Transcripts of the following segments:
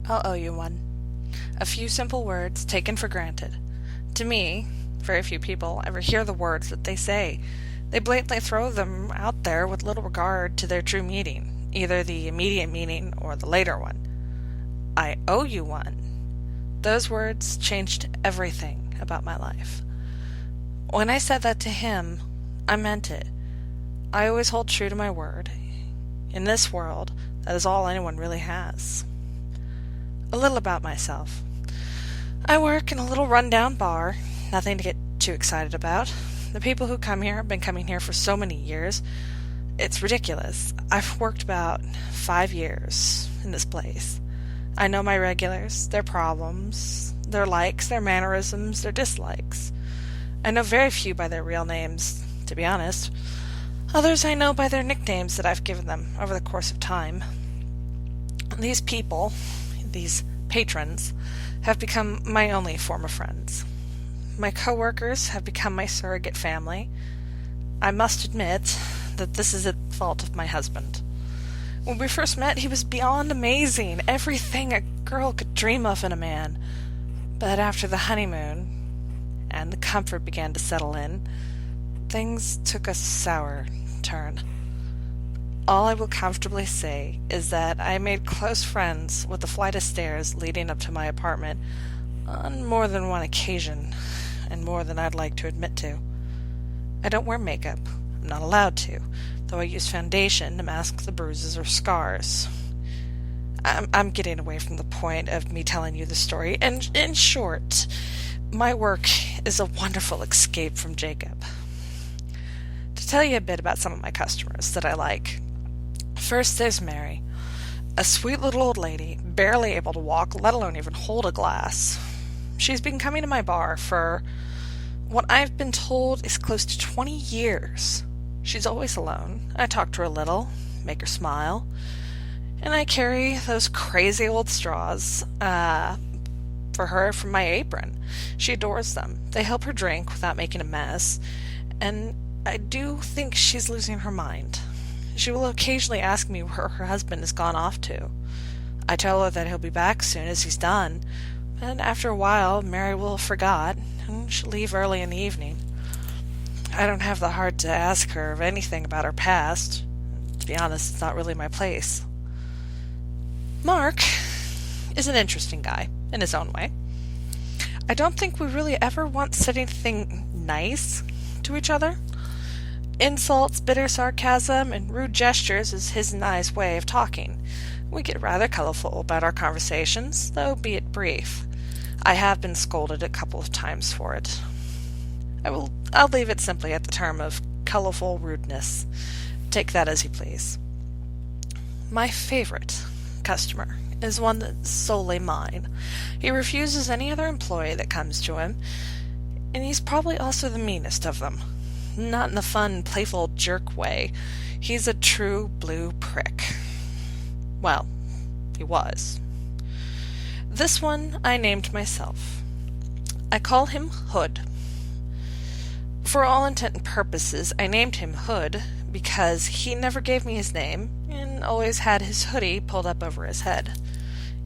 I'll owe you one. A few simple words taken for granted. To me, very few people ever hear the words that they say. They blatantly throw them out there with little regard to their true meaning, either the immediate meaning or the later one. I owe you one. Those words changed everything about my life. When I said that to him, I meant it. I always hold true to my word. In this world, that is all anyone really has. A little about myself. I work in a little rundown bar, nothing to get too excited about. The people who come here have been coming here for so many years. It's ridiculous. I've worked about 5 years in this place. I know my regulars, their problems, their likes, their mannerisms, their dislikes. I know very few by their real names, to be honest. Others I know by their nicknames that I've given them over the course of time. These people, these patrons, have become my only form of friends. My coworkers have become my surrogate family. I must admit that this is at fault of my husband. When we first met, he was beyond amazing, everything a girl could dream of in a man. But after the honeymoon, and the comfort began to settle in, things took a sour turn. All I will comfortably say is that I made close friends with the flight of stairs leading up to my apartment on more than one occasion, and more than I'd like to admit to. I don't wear makeup. I'm not allowed to, though I use foundation to mask the bruises or scars. I'm getting away from the point of me telling you the story, and in short, my work is a wonderful escape from Jacob. To tell you a bit about some of my customers that I like. First, there's Mary, a sweet little old lady, barely able to walk, let alone even hold a glass. She's been coming to my bar for what I've been told is close to 20 years. She's always alone. I talk to her a little, make her smile, and I carry those crazy old straws for her from my apron. She adores them. They help her drink without making a mess, and I do think she's losing her mind. She will occasionally ask me where her husband has gone off to. I tell her that he'll be back soon as he's done, and after a while Mary will have forgot, and she'll leave early in the evening. I don't have the heart to ask her of anything about her past. To be honest, it's not really my place. Mark is an interesting guy, in his own way. I don't think we really ever once said anything nice to each other. Insults, bitter sarcasm, and rude gestures is his and I's way of talking. We get rather colorful about our conversations, though be it brief. I have been scolded a couple of times for it. I'll leave it simply at the term of colorful rudeness. Take that as you please. My favorite customer is one that's solely mine. He refuses any other employee that comes to him, and he's probably also the meanest of them. Not in the fun, playful jerk way. He's a true blue prick. Well, he was. This one I named myself. I call him Hood. For all intent and purposes, I named him Hood because he never gave me his name and always had his hoodie pulled up over his head.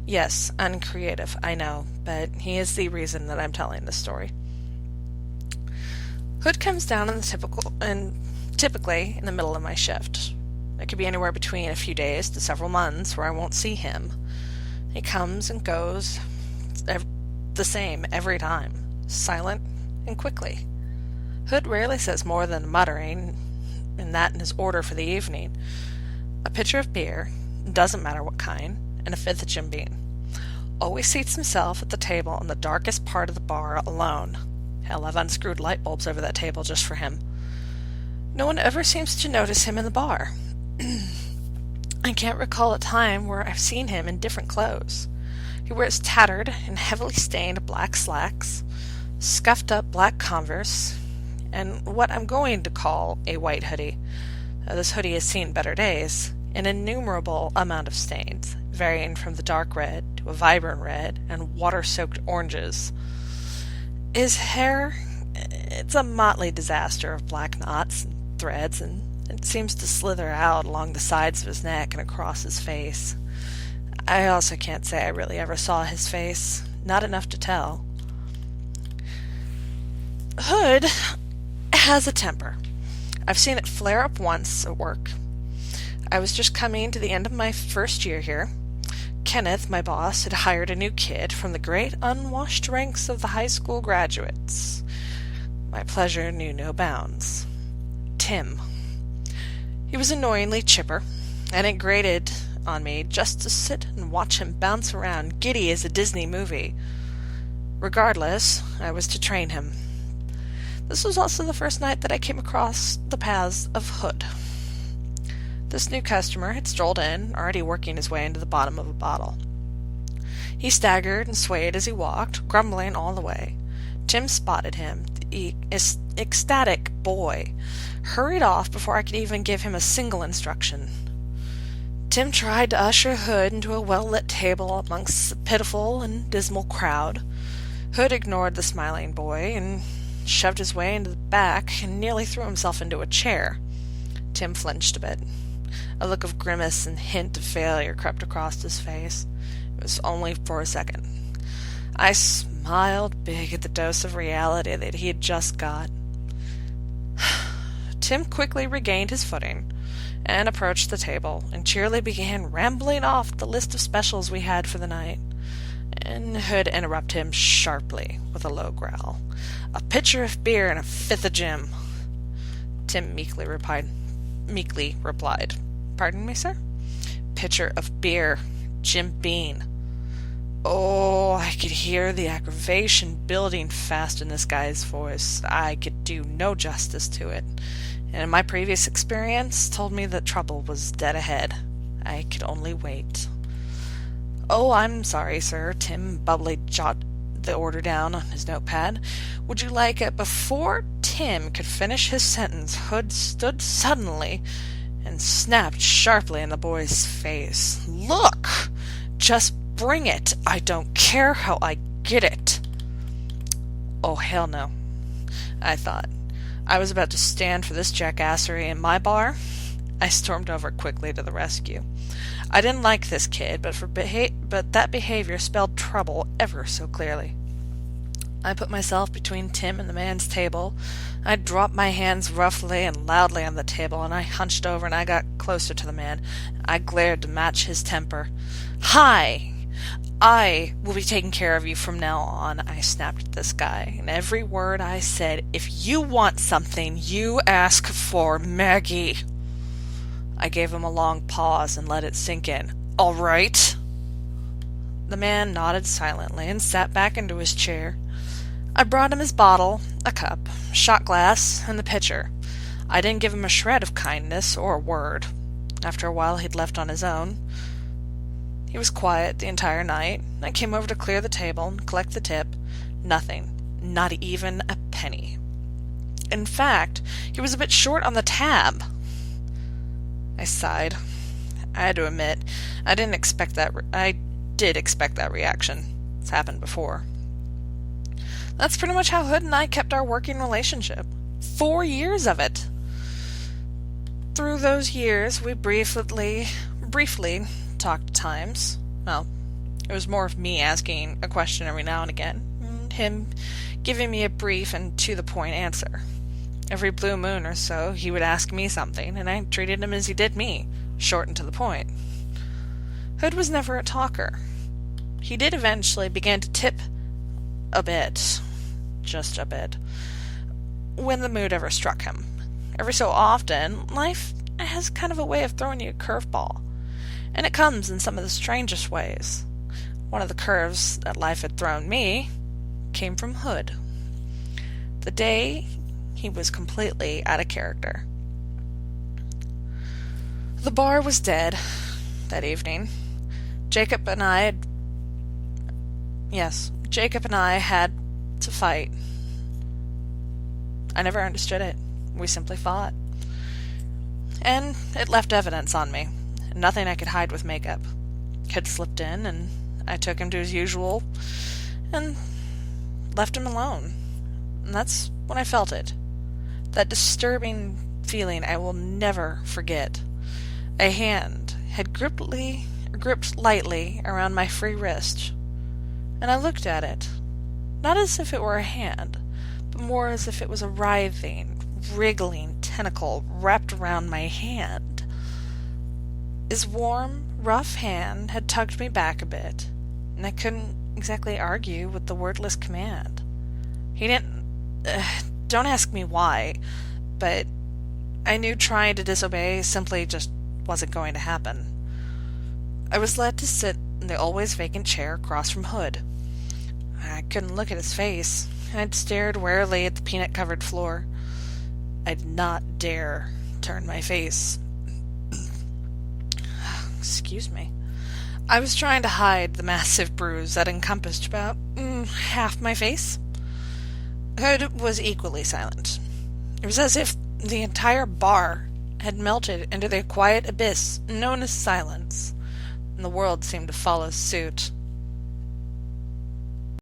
Yes, uncreative, I know, but he is the reason that I'm telling this story. Hood comes down typically in the middle of my shift. It could be anywhere between a few days to several months where I won't see him. He comes and goes the same every time, silent and quickly. Hood rarely says more than a muttering, and that in his order for the evening. A pitcher of beer, doesn't matter what kind, and a fifth of Jim Beam. Always seats himself at the table in the darkest part of the bar alone. Hell, I've unscrewed light bulbs over that table just for him. No one ever seems to notice him in the bar. I can't recall a time where I've seen him in different clothes. He wears tattered and heavily stained black slacks, scuffed up black Converse, and what I'm going to call a white hoodie. This hoodie has seen better days, an innumerable amount of stains, varying from the dark red to a vibrant red and water-soaked oranges. His hair, it's a motley disaster of black knots and threads, and it seems to slither out along the sides of his neck and across his face. I also can't say I really ever saw his face. Not enough to tell. Hood has a temper. I've seen it flare up once at work. I was just coming to the end of my first year here. Kenneth, my boss, had hired a new kid from the great unwashed ranks of the high school graduates. My pleasure knew no bounds. Tim. He was annoyingly chipper, and it grated on me just to sit and watch him bounce around, giddy as a Disney movie. Regardless, I was to train him. This was also the first night that I came across the paths of Hood. This new customer had strolled in, already working his way into the bottom of a bottle. He staggered and swayed as he walked, grumbling all the way. Tim spotted him. The ecstatic boy hurried off before I could even give him a single instruction. Tim tried to usher Hood into a well-lit table amongst the pitiful and dismal crowd. Hood ignored the smiling boy and shoved his way into the back and nearly threw himself into a chair. Tim flinched a bit. A look of grimace and hint of failure crept across his face. It was only for a second. I smiled big at the dose of reality that he had just got. Tim quickly regained his footing and approached the table and cheerily began rambling off the list of specials we had for the night. And Hood interrupted him sharply with a low growl. "A pitcher of beer and a fifth of gin." Tim meekly replied, "Pardon me, sir?" "Pitcher of beer, Jim Bean." Oh, I could hear the aggravation building fast in this guy's voice. I could do no justice to it, and my previous experience told me that trouble was dead ahead. I could only wait. "Oh, I'm sorry, sir." Tim bubbly jotted the order down on his notepad. "Would you like it?" Before Tim could finish his sentence, Hood stood suddenly and snapped sharply in the boy's face. "Look! Just bring it! I don't care how I get it!" Oh, hell no, I thought. I was about to stand for this jackassery in my bar. I stormed over quickly to the rescue. I didn't like this kid, but that behavior spelled trouble ever so clearly. I put myself between Tim and the man's table. I dropped my hands roughly and loudly on the table, and I hunched over and I got closer to the man. I glared to match his temper. "Hi! I will be taking care of you from now on," I snapped at this guy. And every word I said, "If you want something, you ask for Maggie." I gave him a long pause and let it sink in. "All right." The man nodded silently and sat back into his chair. I brought him his bottle, a cup, shot glass, and the pitcher. I didn't give him a shred of kindness or a word. After a while he'd left on his own. He was quiet the entire night. I came over to clear the table and collect the tip. Nothing. Not even a penny. In fact, he was a bit short on the tab. I sighed. I had to admit, I did expect that reaction. It's happened before. That's pretty much how Hood and I kept our working relationship. 4 years of it. Through those years, we briefly talked at times. Well, it was more of me asking a question every now and again, and him giving me a brief and to-the-point answer. Every blue moon or so, he would ask me something, and I treated him as he did me, short and to the point. Hood was never a talker. He did eventually begin to tip a bit, just a bit, when the mood ever struck him. Every so often, life has kind of a way of throwing you a curveball, and it comes in some of the strangest ways. One of the curves that life had thrown me came from Hood. The day he was completely out of character. The bar was dead that evening. Jacob and I had to fight. I never understood it. We simply fought. And it left evidence on me. Nothing I could hide with makeup. Kid slipped in, and I took him to his usual and left him alone. And that's when I felt it. That disturbing feeling I will never forget. A hand had gripped lightly around my free wrist, and I looked at it, not as if it were a hand, but more as if it was a writhing, wriggling tentacle wrapped around my hand. His warm, rough hand had tugged me back a bit, and I couldn't exactly argue with the wordless command. He didn't... don't ask me why, but I knew trying to disobey simply just wasn't going to happen. I was led to sit in the always vacant chair across from Hood. I couldn't look at his face. I'd stared warily at the peanut-covered floor. I did not dare turn my face. Excuse me. I was trying to hide the massive bruise that encompassed about half my face. Hood was equally silent. It was as if the entire bar had melted into the quiet abyss known as silence, and the world seemed to follow suit.